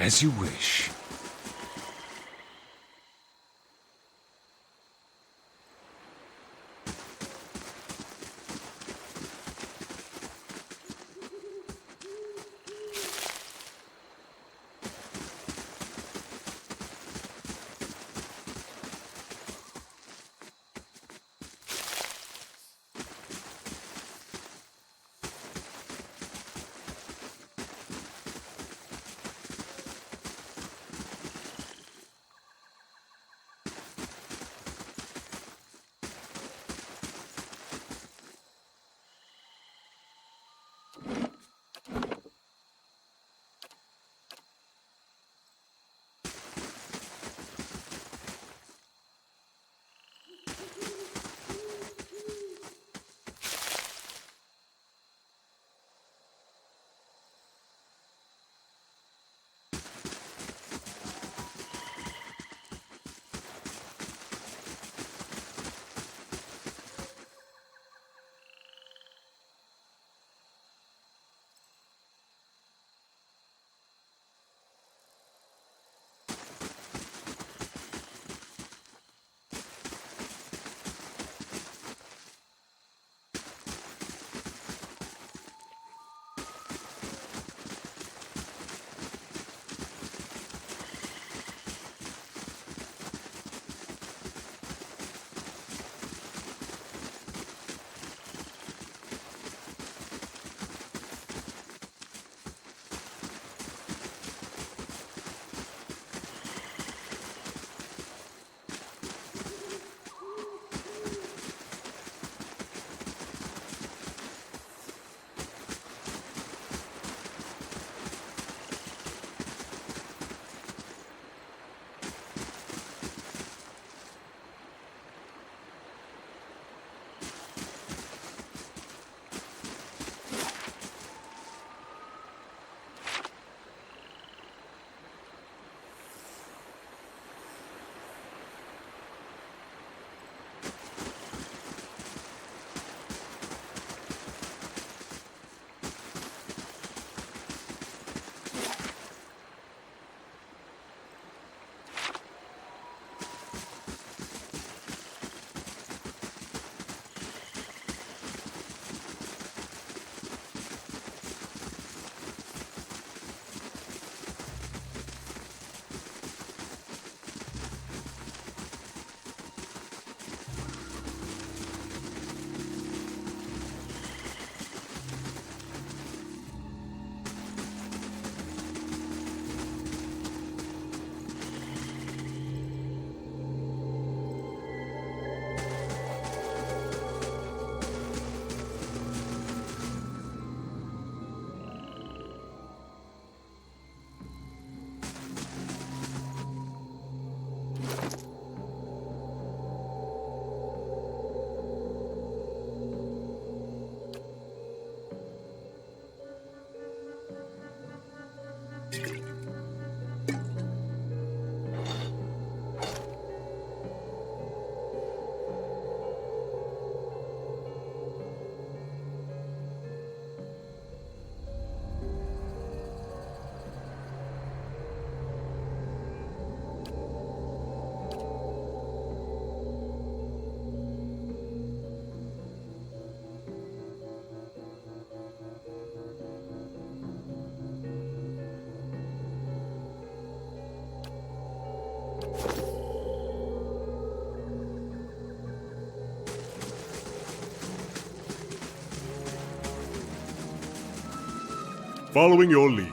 As you wish. Following your lead.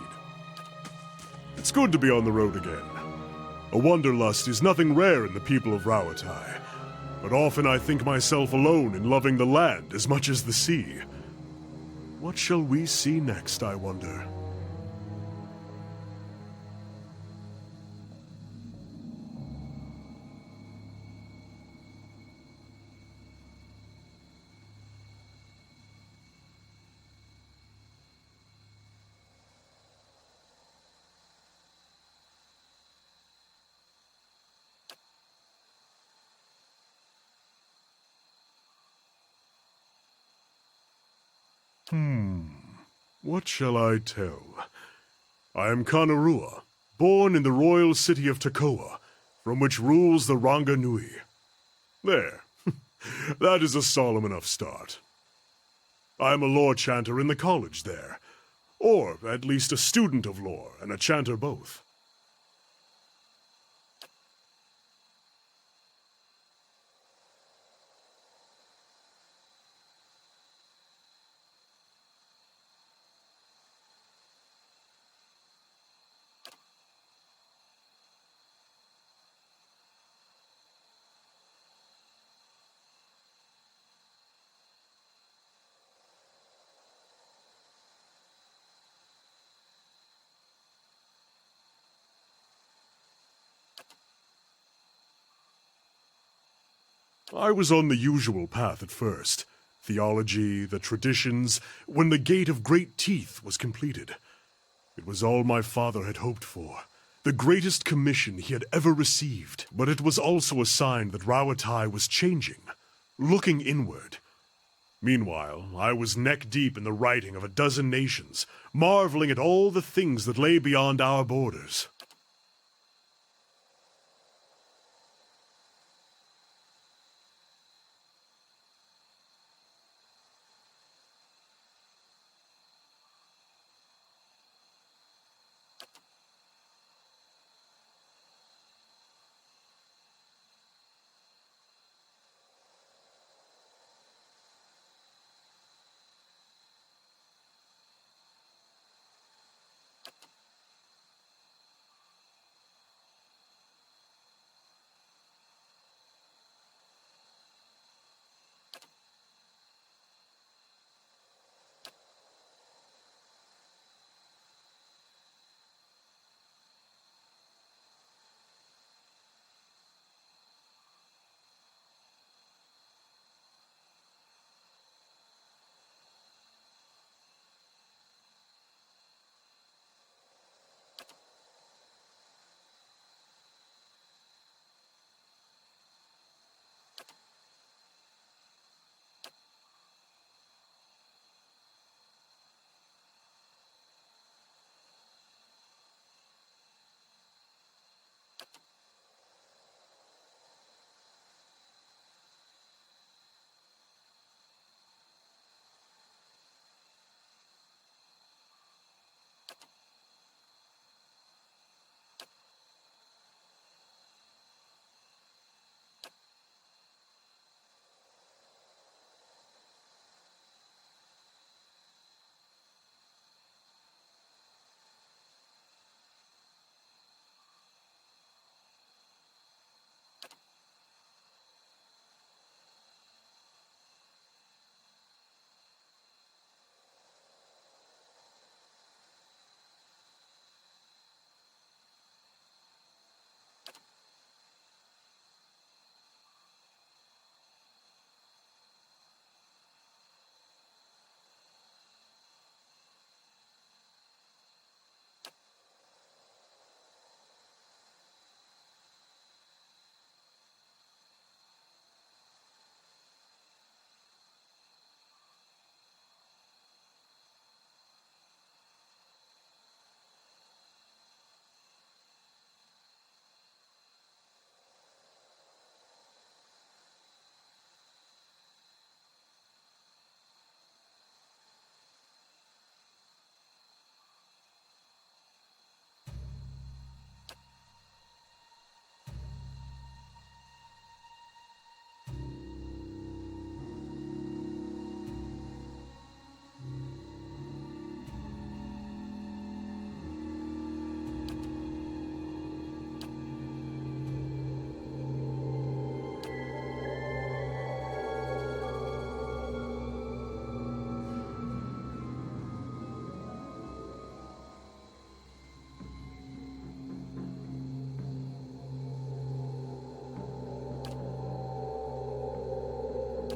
It's good to be on the road again. A wanderlust is nothing rare in the people of Rauatai, but often I think myself alone in loving the land as much as the sea. What shall we see next, I wonder? What shall I tell? I am Kanarua, born in the royal city of Takoa, from which rules the Ranga Nui. There. That is a solemn enough start. I am a lore chanter in the college there, or at least a student of lore and a chanter both. I was on the usual path at first. Theology, the traditions, when the Gate of Great Teeth was completed. It was all my father had hoped for, the greatest commission he had ever received. But it was also a sign that Rauatai was changing, looking inward. Meanwhile, I was neck-deep in the writing of a dozen nations, marveling at all the things that lay beyond our borders.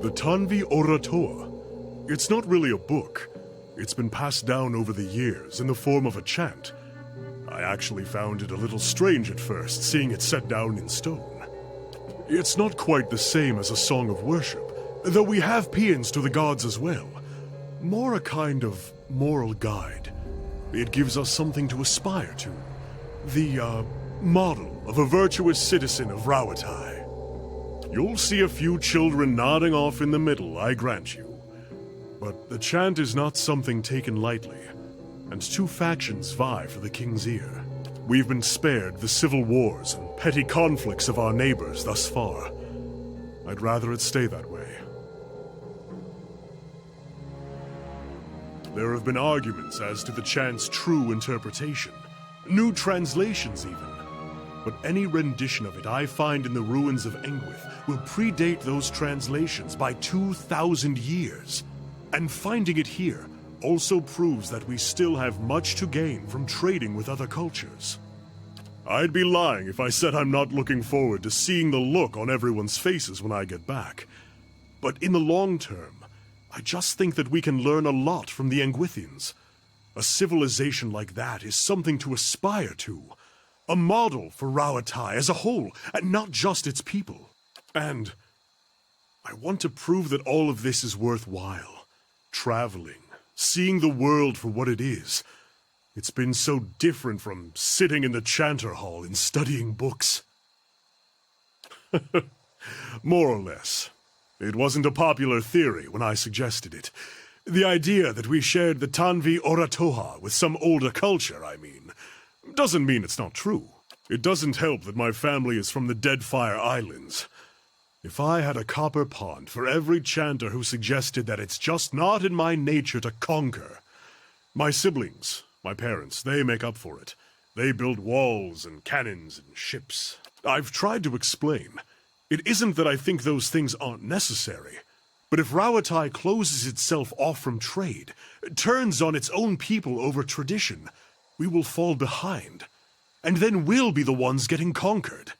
The Tanvi Oratoa. It's not really a book. It's been passed down over the years in the form of a chant. I actually found it a little strange at first, seeing it set down in stone. It's not quite the same as a song of worship, though we have paeans to the gods as well. More a kind of moral guide. It gives us something to aspire to. The model of a virtuous citizen of Rawatai. You'll see a few children nodding off in the middle, I grant you. But the chant is not something taken lightly, and two factions vie for the king's ear. We've been spared the civil wars and petty conflicts of our neighbors thus far. I'd rather it stay that way. There have been arguments as to the chant's true interpretation, new translations even. But any rendition of it I find in the ruins of Engwith will predate those translations by 2,000 years. And finding it here also proves that we still have much to gain from trading with other cultures. I'd be lying if I said I'm not looking forward to seeing the look on everyone's faces when I get back. But in the long term, I just think that we can learn a lot from the Engwithians. A civilization like that is something to aspire to. A model for Rawatai as a whole, and not just its people. And I want to prove that all of this is worthwhile. Traveling, seeing the world for what it is. It's been so different from sitting in the Chanter Hall and studying books. More or less. It wasn't a popular theory when I suggested it. The idea that we shared the Tanvi Oratoha with some older culture, I mean, doesn't mean it's not true. It doesn't help that my family is from the Deadfire Islands. If I had a copper pond for every chanter who suggested that it's just not in my nature to conquer. My siblings, my parents, they make up for it. They build walls and cannons and ships. I've tried to explain. It isn't that I think those things aren't necessary. But if Rawatai closes itself off from trade, turns on its own people over tradition, we will fall behind. And then we'll be the ones getting conquered.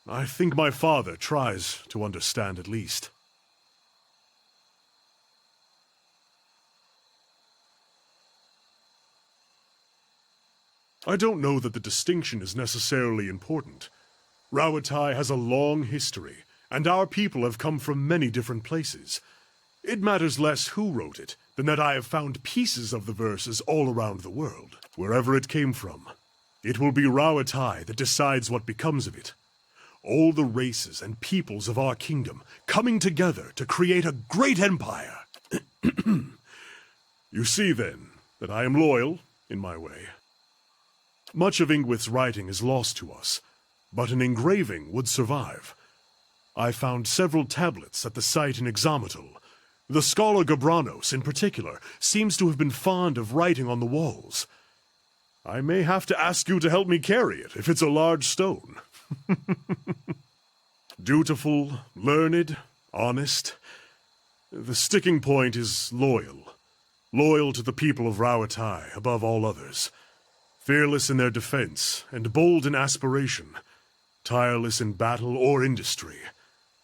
I think my father tries to understand at least. I don't know that the distinction is necessarily important. Rawatai has a long history, and our people have come from many different places. It matters less who wrote it than that I have found pieces of the verses all around the world, wherever it came from. It will be Rawatai that decides what becomes of it. All the races and peoples of our kingdom coming together to create a great empire. You see, then, that I am loyal, in my way. Much of Ingwith's writing is lost to us, but an engraving would survive. I found several tablets at the site in Examitol. The scholar Gabranos, in particular, seems to have been fond of writing on the walls. I may have to ask you to help me carry it, if it's a large stone. Dutiful, learned, honest. The sticking point is loyal. Loyal to the people of Rawatai, above all others. Fearless in their defense, and bold in aspiration. Tireless in battle or industry.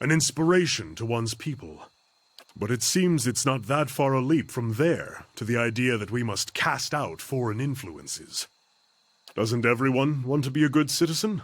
An inspiration to one's people. But it seems it's not that far a leap from there to the idea that we must cast out foreign influences. Doesn't everyone want to be a good citizen?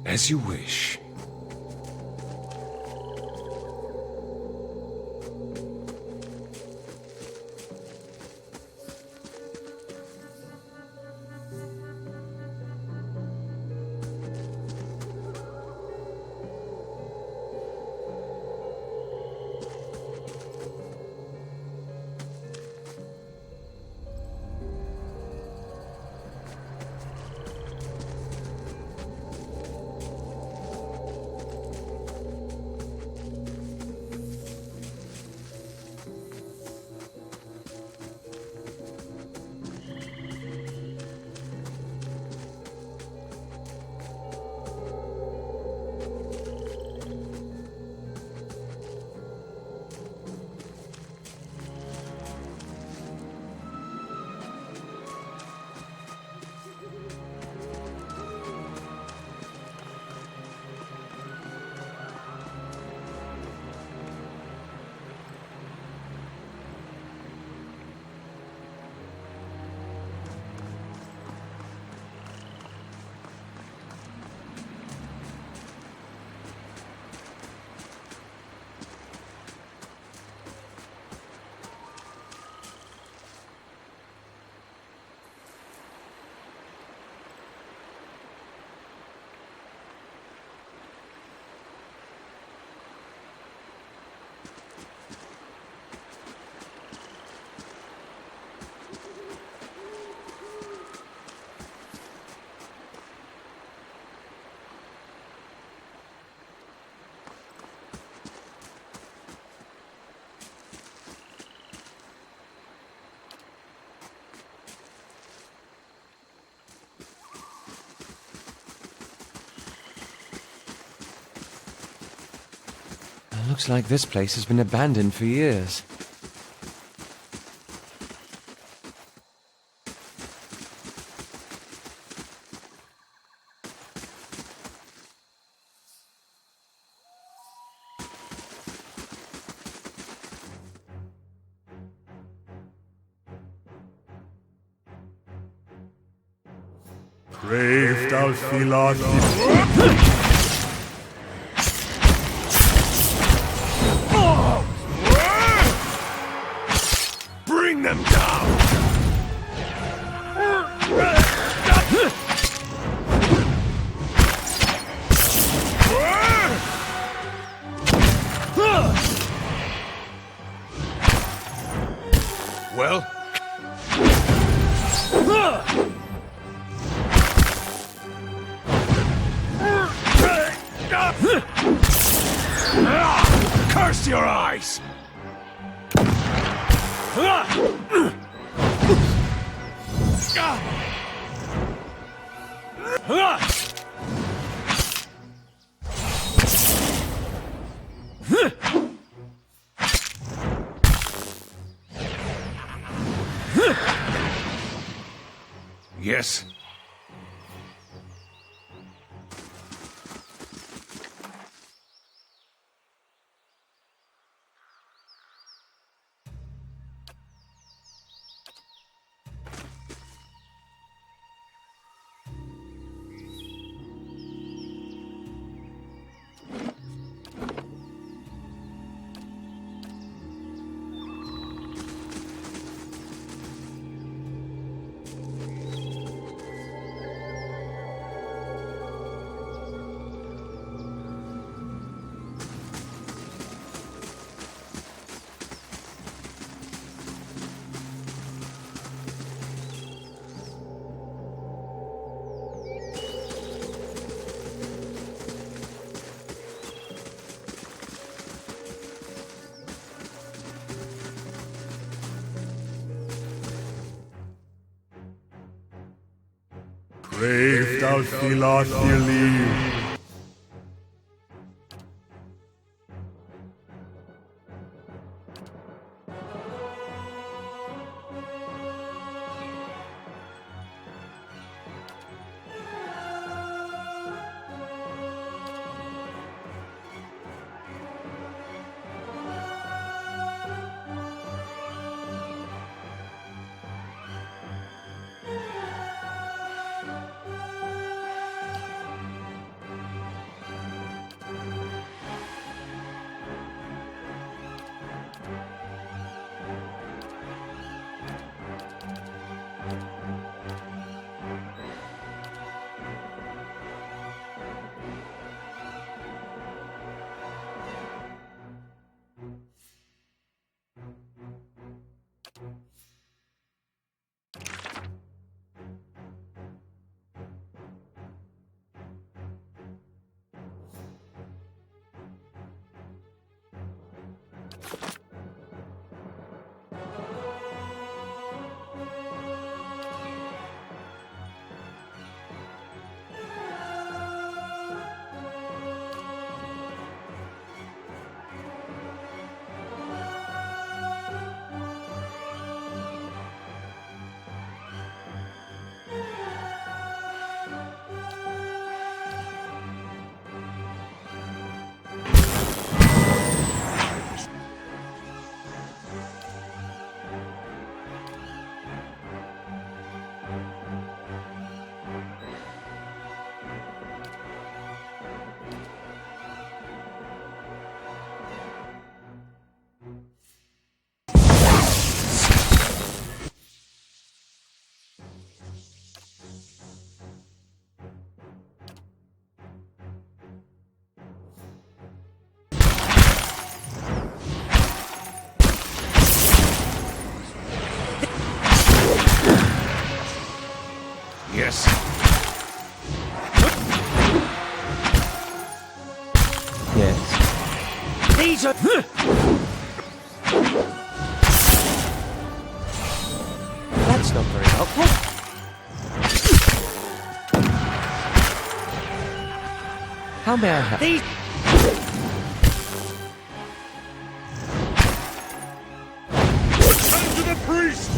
As you wish. Looks like this place has been abandoned for years. Braved Alfilathi. Bring them down! Well? Curse your eyes! Yes. Braved Alfilathi. That's not very helpful. How may I help? Hand to the priest!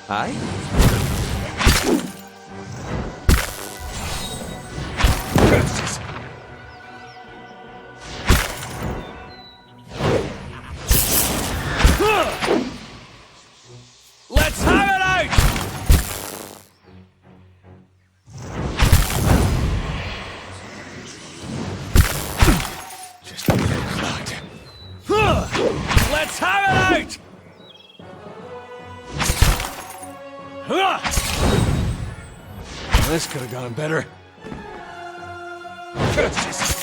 Aye? Curses! Let's have it out! Just a bit of blood. Let's have it out! This could have gone better. Curses!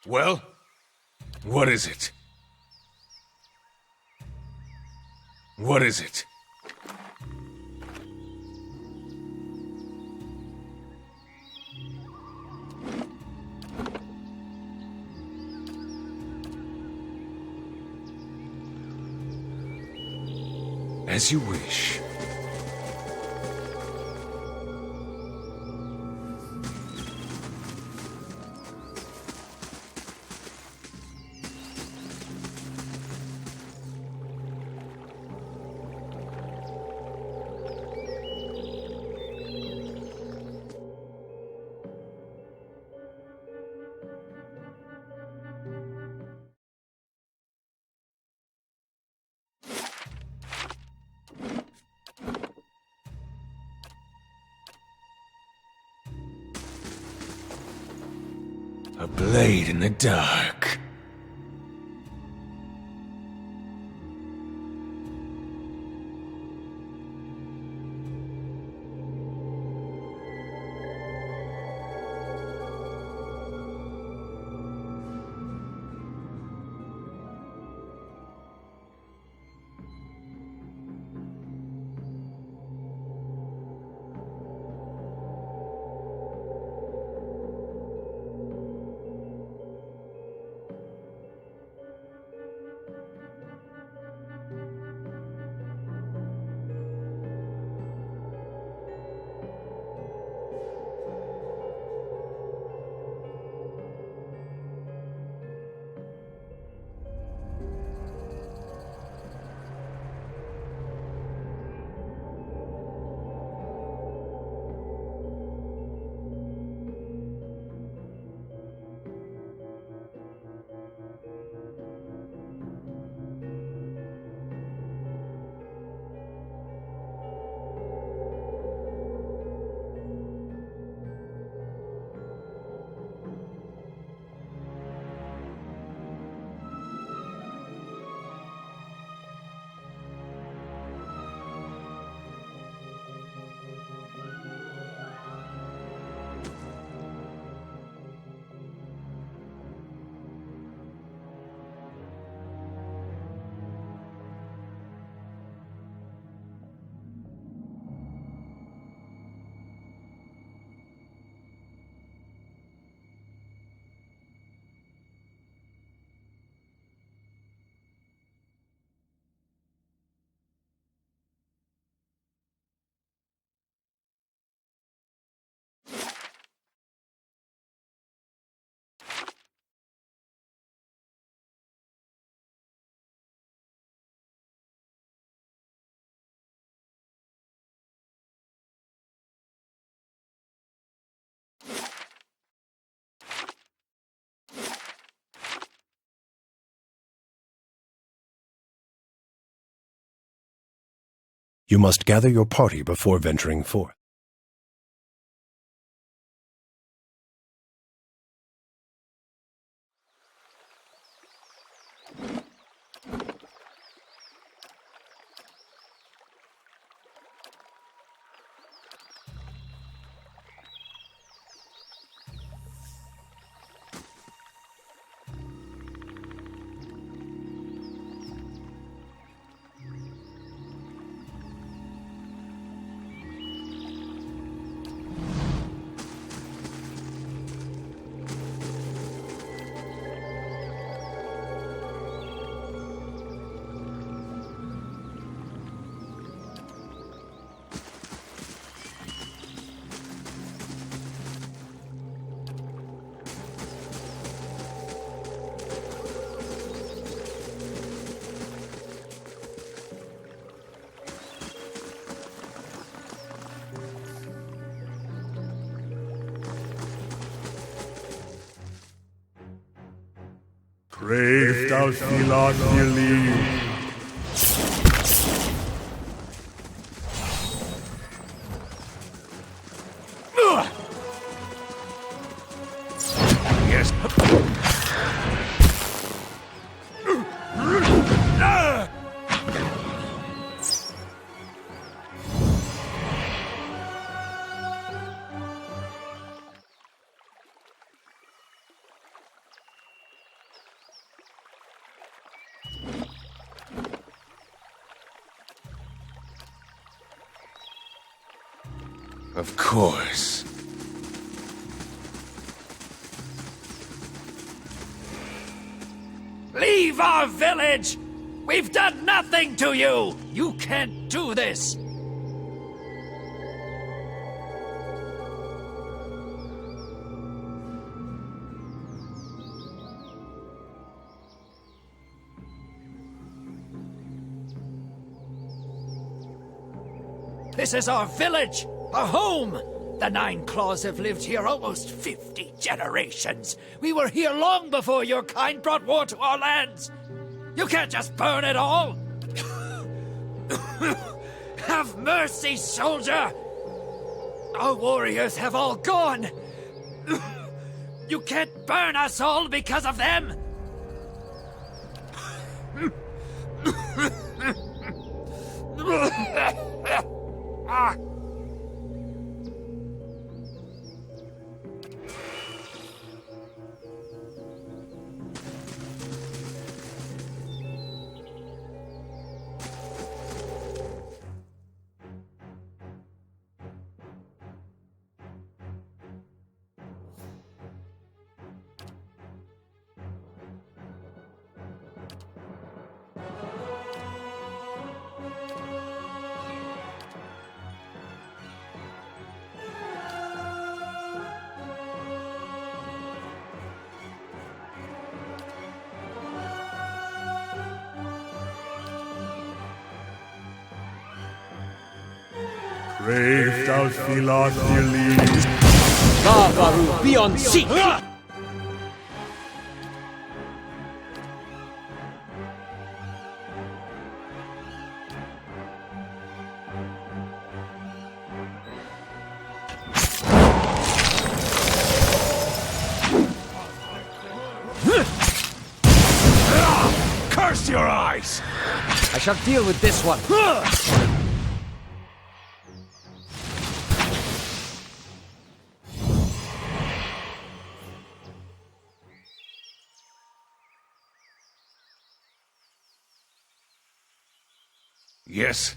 Well, what is it? What is it? As you wish. A blade in the dark. You must gather your party before venturing forth. Crave thou Philoth Yelid. Yes. Of course. Leave our village! We've done nothing to you! You can't do this! This is our village, our home! The Nine Claws have lived here almost 50 generations. We were here long before your kind brought war to our lands. You can't just burn it all! Have mercy, soldier! Our warriors have all gone! You can't burn us all because of them! Ah! Crave thou Philoth Yelid. Gavaru, be on seat! Curse your eyes! I shall deal with this one. Yes,